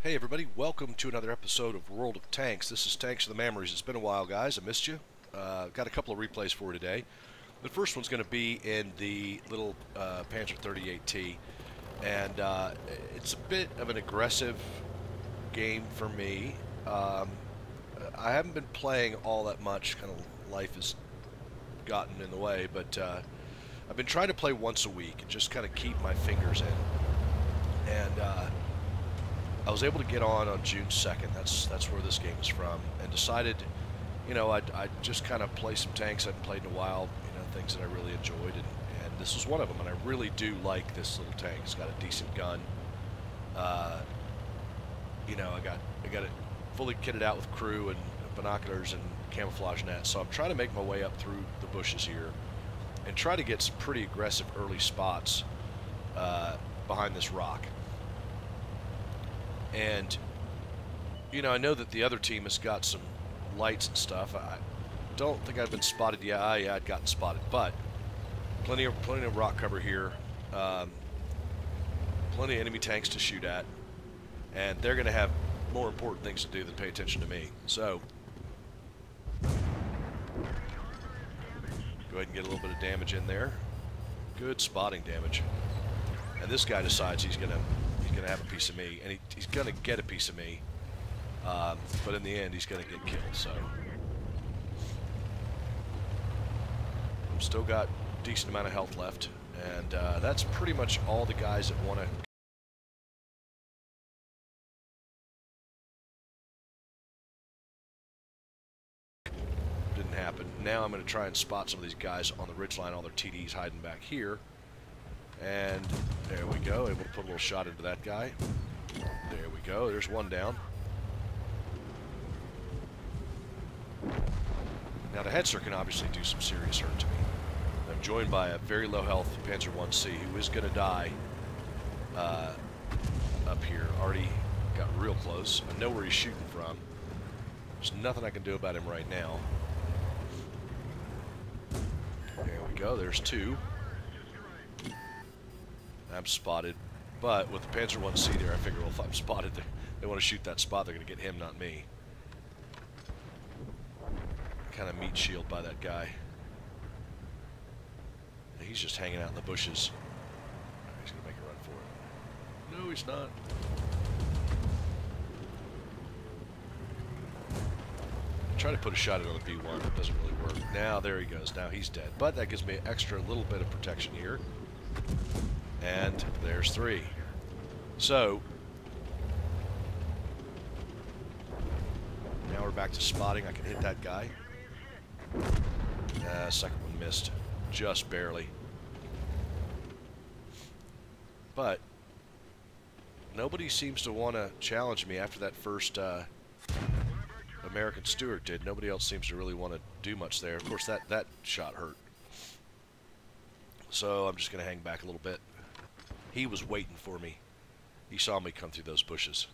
Hey everybody, welcome to another episode of World of Tanks. This is Tanks of the Mammeries. It's been a while, guys. I missed you. Got a couple of replays for you today. The first one's going to be in the little PZ-38T, and it's a bit of an aggressive game for me. I haven't been playing all that much. Kind of life has gotten in the way, but I've been trying to play once a week and just kind of keep my fingers in. And I was able to get on June 2nd. That's where this game is from, and decided, I'd just kind of play some tanks I hadn't played in a while. Things that I really enjoyed, and this was one of them. And I really do like this little tank. It's got a decent gun. I got it fully kitted out with crew and binoculars and camouflage nets. So I'm trying to make my way up through the bushes here and try to get some pretty aggressive early spots behind this rock. And, I know that the other team has got some lights and stuff. I don't think I've been spotted yet. Yeah, I'd gotten spotted, but plenty of rock cover here. Plenty of enemy tanks to shoot at, and they're going to have more important things to do than pay attention to me. So, go ahead and get a little bit of damage in there. Good spotting damage. And this guy decides he's going to have a piece of me, and he's going to get a piece of me, but in the end he's going to get killed. So I've still got a decent amount of health left, and that's pretty much all the guys that want to didn't happen. Now I'm going to try and spot some of these guys on the ridgeline, all their TDs hiding back here. And there we go, able to put a little shot into that guy. There we go, there's one down. Now the Hetzer can obviously do some serious hurt to me. I'm joined by a very low health Panzer 1C who is going to die up here. Already got real close. I know where he's shooting from. There's nothing I can do about him right now. There we go, there's two. I'm spotted, but with the Panzer 1C there, I figure, well, if I'm spotted, they want to shoot that spot, they're going to get him, not me. Kind of meat shield by that guy. He's just hanging out in the bushes. He's going to make a run for it. No, he's not. Try to put a shot in on the B1, it doesn't really work. Now, there he goes. Now he's dead. But that gives me an extra little bit of protection here. And there's three. So now we're back to spotting. I can hit that guy. Second one missed, just barely. But nobody seems to want to challenge me after that first American Stewart did. Nobody else seems to really want to do much there. Of course, that shot hurt. So I'm just going to hang back a little bit. He was waiting for me. He saw me come through those bushes.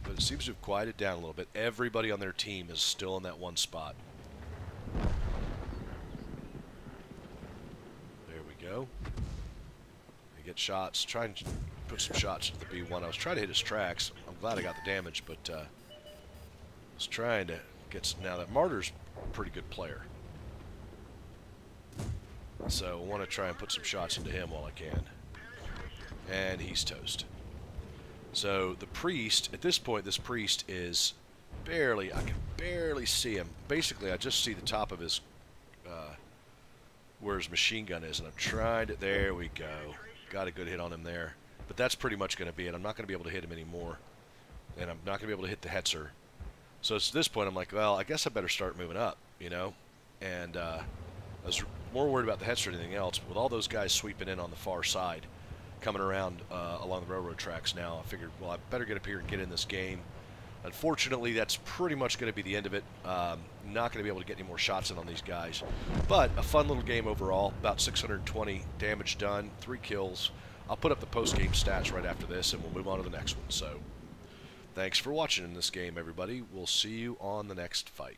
But it seems to have quieted down a little bit. Everybody on their team is still in that one spot. There we go. I get shots. Try and put some shots into the B1. I was trying to hit his tracks. I'm glad I got the damage, but I was trying to get some. Now that Martyr's a pretty good player. So I want to try and put some shots into him while I can. And he's toast. So the priest, at this point, this priest is barely, I can barely see him. Basically, I just see the top of his, where his machine gun is, and I'm trying to, there we go. Got a good hit on him there. But that's pretty much going to be it. I'm not going to be able to hit him anymore. And I'm not going to be able to hit the Hetzer. So at this point, I'm like, well, I guess I better start moving up, And I was more worried about the Hetzer than anything else. But with all those guys sweeping in on the far side, coming around along the railroad tracks now, I figured, well, I better get up here and get in this game. Unfortunately, that's pretty much going to be the end of it. Not going to be able to get any more shots in on these guys. But a fun little game overall. About 620 damage done, 3 kills. I'll put up the post-game stats right after this, and we'll move on to the next one. So, thanks for watching in this game, everybody. We'll see you on the next fight.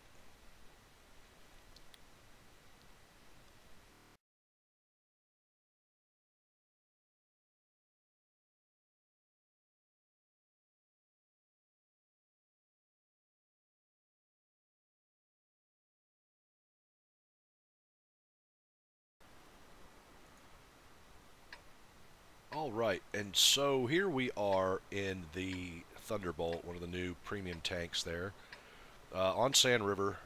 All right, and so here we are in the Thunderbolt, one of the new premium tanks there, on Sand River,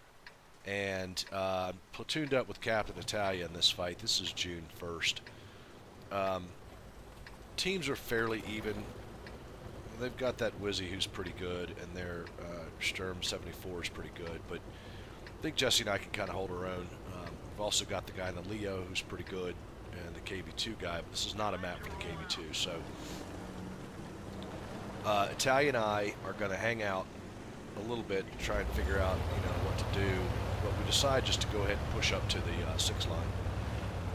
and platooned up with Captain Italia in this fight. This is June 1st. Teams are fairly even. They've got that Wizzy who's pretty good, and their Sturm 74 is pretty good, but I think Jesse and I can kind of hold our own. We've also got the guy in the Leo who's pretty good, and the KB2 guy, but this is not a map for the KB2, so Italia and I are going to hang out a little bit to try and figure out, what to do, but we decide just to go ahead and push up to the 6 line,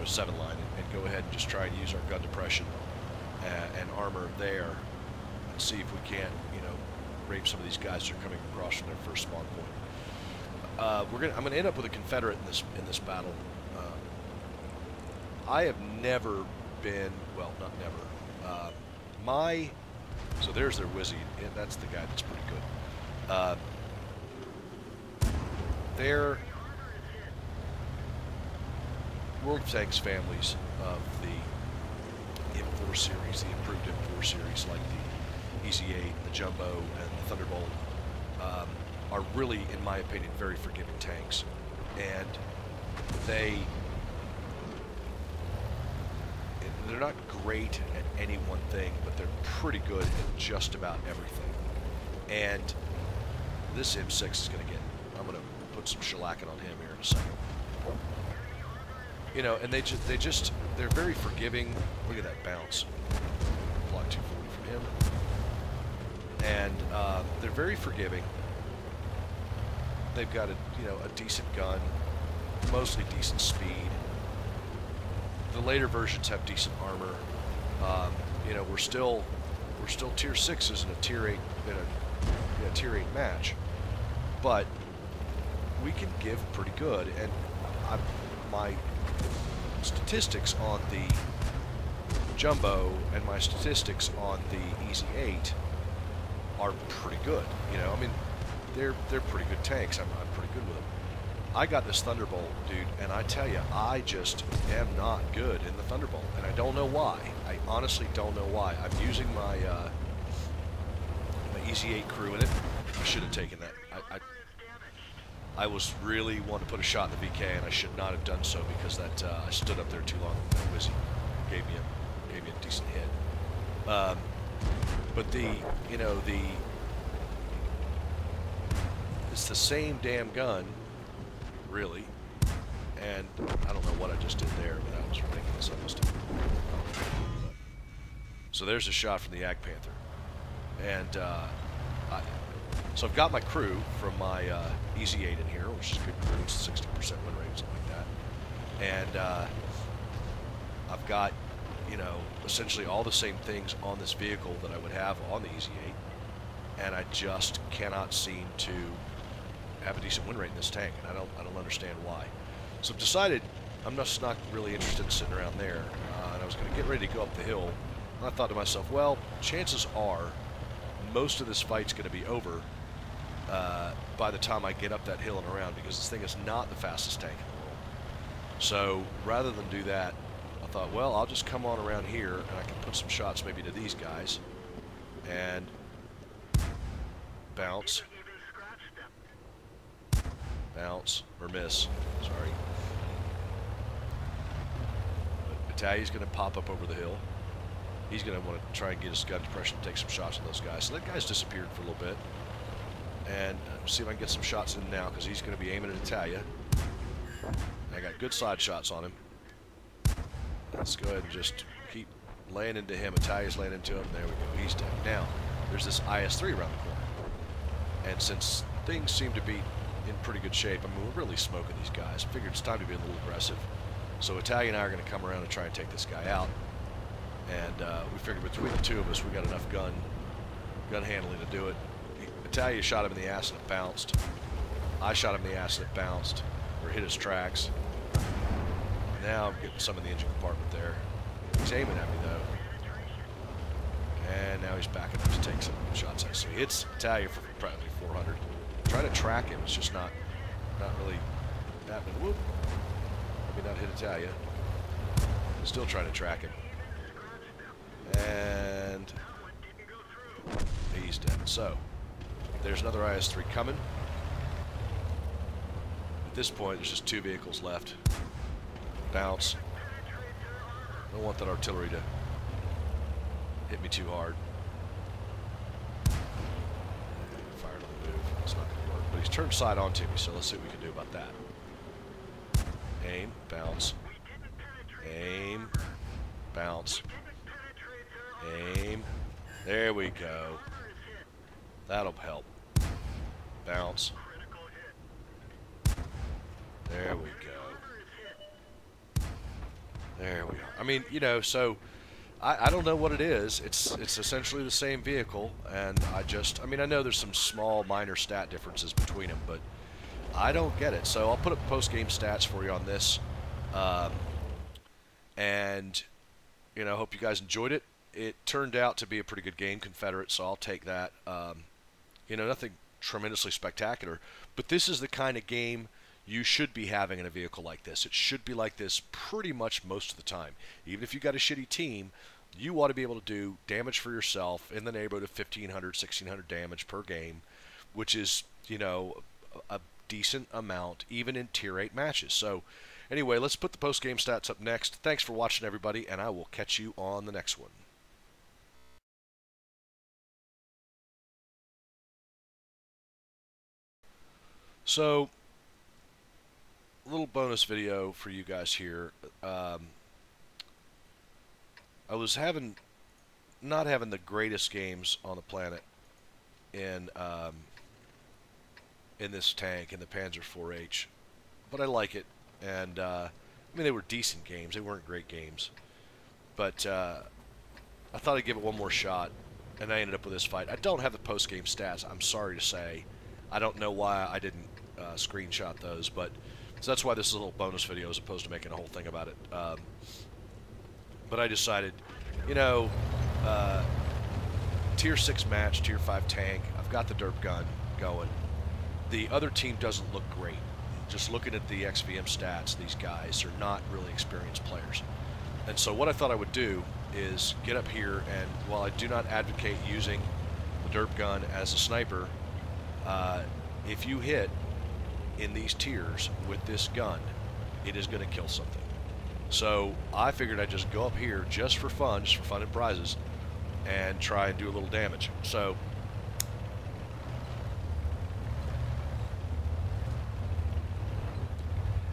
or 7 line, and go ahead and just try and use our gun depression and armor there, and see if we can't, rape some of these guys that are coming across from their first spawn point. I'm going to end up with a Confederate in this battle. I have never been, well, not never. So there's their Wizzy. And that's the guy that's pretty good. Their World of Tanks families of the M4 series, the improved M4 series, like the PZ-38, the Jumbo, and the Thunderbolt, are really, in my opinion, very forgiving tanks. And they're not great at any one thing, but they're pretty good at just about everything. And this M6 is going to get, I'm going to put some shellacking on him here in a second. And they're very forgiving. Look at that bounce. Block 240 from him. And they're very forgiving. They've got a decent gun, mostly decent speed. The later versions have decent armor. We're still tier 6s in a tier 8 tier 8 match, but we can give pretty good. And my statistics on the Jumbo and my statistics on the EZ-8 are pretty good. They're pretty good tanks. I'm pretty good with them. I got this Thunderbolt, dude, and I tell you, I just am not good in the Thunderbolt, and I don't know why. I honestly don't know why. I'm using my my EZ-8 crew in it. I should have taken that. I was really wanting to put a shot in the VK, and I should not have done so because that I stood up there too long. That Wizzy gave me a decent hit. But it's the same damn gun, really, and I don't know what I just did there, but that was ridiculous. I must have. So there's a shot from the Ag Panther, and so I've got my crew from my EZ-8 in here, which is good crew, 60% win rate, something like that, and I've got essentially all the same things on this vehicle that I would have on the EZ-8, and I just cannot seem to have a decent win rate in this tank, and I don't understand why. So I've decided I'm just not really interested in sitting around there, and I was going to get ready to go up the hill, and I thought to myself, well, chances are most of this fight's going to be over by the time I get up that hill and around, because this thing is not the fastest tank in the world. So rather than do that, I thought, well, I'll just come on around here, and I can put some shots maybe to these guys, and bounce, or miss, sorry. But Italia's going to pop up over the hill. He's going to want to try and get his gun depression and take some shots on those guys. So that guy's disappeared for a little bit. And see if I can get some shots in now, because he's going to be aiming at Italia. I got good side shots on him. Let's go ahead and just keep laying into him. Italia's laying into him. There we go. He's dead. Now, there's this IS-3 around the corner. And since things seem to be in pretty good shape, I mean, we're really smoking these guys. I figured it's time to be a little aggressive. So Italia and I are going to come around and try and take this guy out. And we figured between the two of us, we got enough gun handling to do it. Italia shot him in the ass and it bounced. I shot him in the ass and it bounced, or hit his tracks. Now I'm getting some in the engine compartment there. He's aiming at me though. And now he's backing up to take some shots at us. So he hits Italia for practically 400. Trying to track him, it's just not really happening. Whoop. Let me not hit Italia. Still trying to track him. So, there's another IS-3 coming. At this point, there's just 2 vehicles left. Bounce. Don't want that artillery to hit me too hard. Fired on the move. It's not going to work. But he's turned side on to me, so let's see what we can do about that. Aim, bounce. Aim, bounce. Aim. There we go. That'll help. Bounce. There we go. There we are. I mean, you know, so I don't know what it is. It's essentially the same vehicle, and I mean, I know there's some small minor stat differences between them, but I don't get it. So I'll put up post-game stats for you on this, and you know, hope you guys enjoyed it. It turned out to be a pretty good game, Confederate, so I'll take that. You know, nothing tremendously spectacular, but this is the kind of game you should be having in a vehicle like this. It should be like this pretty much most of the time. Even if you got a shitty team, you ought to be able to do damage for yourself in the neighborhood of 1,500, 1,600 damage per game, which is, you know, a decent amount, even in Tier 8 matches. So, anyway, let's put the post-game stats up next. Thanks for watching, everybody, and I will catch you on the next one. So, a little bonus video for you guys here. I was not having the greatest games on the planet in this tank, in the Panzer IV-H, but I like it, and I mean, they were decent games. They weren't great games, but I thought I'd give it one more shot, and I ended up with this fight. I don't have the post-game stats, I'm sorry to say. I don't know why I didn't screenshot those, but so that's why this is a little bonus video as opposed to making a whole thing about it. But I decided, you know, Tier 6 match, Tier 5 tank, I've got the derp gun going. The other team doesn't look great. Just looking at the XVM stats, these guys are not really experienced players. And so what I thought I would do is get up here, and while I do not advocate using the derp gun as a sniper, if you hit in these tiers with this gun, it is going to kill something. So I figured I'd just go up here just for fun and prizes, and try and do a little damage. So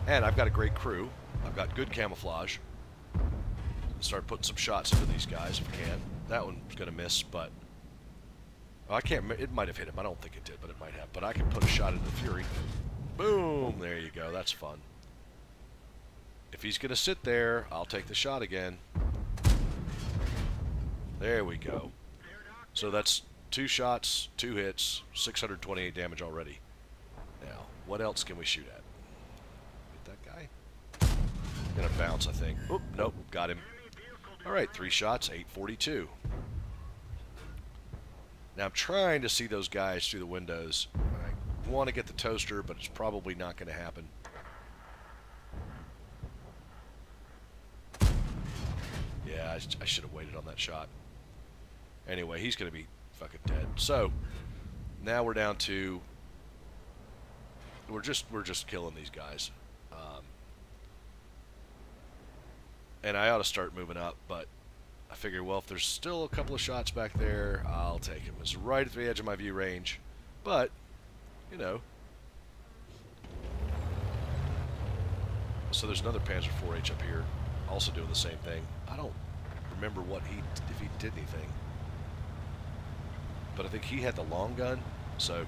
and I've got a great crew. I've got good camouflage. Start putting some shots into these guys if I can. That one's going to miss, but I can't. It might have hit him. I don't think it did, but it might have. But I can put a shot into the Fury. Boom! There you go. That's fun. If he's going to sit there, I'll take the shot again. There we go. So that's 2 shots, 2 hits, 628 damage already. Now, what else can we shoot at? Get that guy? Gonna bounce, I think. Oop, nope, got him. Alright, 3 shots, 842. Now I'm trying to see those guys through the windows. I want to get the toaster, but it's probably not going to happen. Yeah, I should have waited on that shot. Anyway, he's going to be fucking dead. So now we're down to we're just killing these guys, and I ought to start moving up, but I figure, well, if there's still a couple of shots back there, I'll take him. It's right at the edge of my view range, but you know. So there's another Panzer IV-H up here, also doing the same thing. I don't remember if he did anything, but I think he had the long gun. So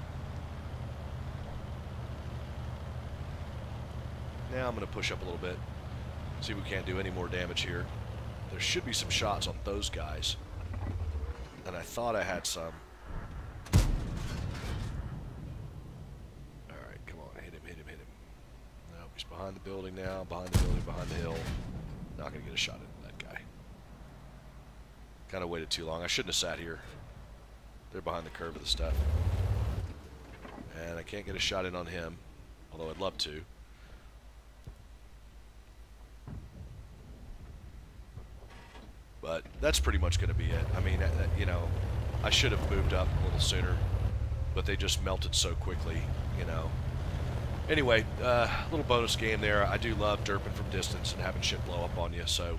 now I'm going to push up a little bit, see if we can't do any more damage here. There should be some shots on those guys, and I thought I had some. Alright, come on, hit him, hit him, hit him. No, he's behind the building now, behind the building, behind the hill. Not going to get a shot at that guy. Kind of waited too long. I shouldn't have sat here. They're behind the curve of the stuff. And I can't get a shot in on him, although I'd love to. But that's pretty much going to be it. I mean, you know, I should have moved up a little sooner, but they just melted so quickly, you know. Anyway, little bonus game there. I do love derping from distance and having shit blow up on you, so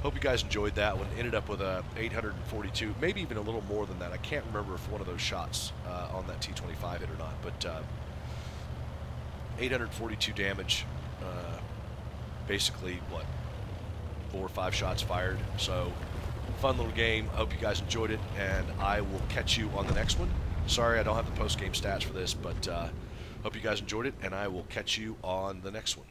hope you guys enjoyed that one. Ended up with a 842, maybe even a little more than that. I can't remember if one of those shots on that T-25 hit or not, but 842 damage, basically, what, 4 or 5 shots fired. So, fun little game. Hope you guys enjoyed it, and I will catch you on the next one. Sorry I don't have the post-game stats for this, but hope you guys enjoyed it, and I will catch you on the next one.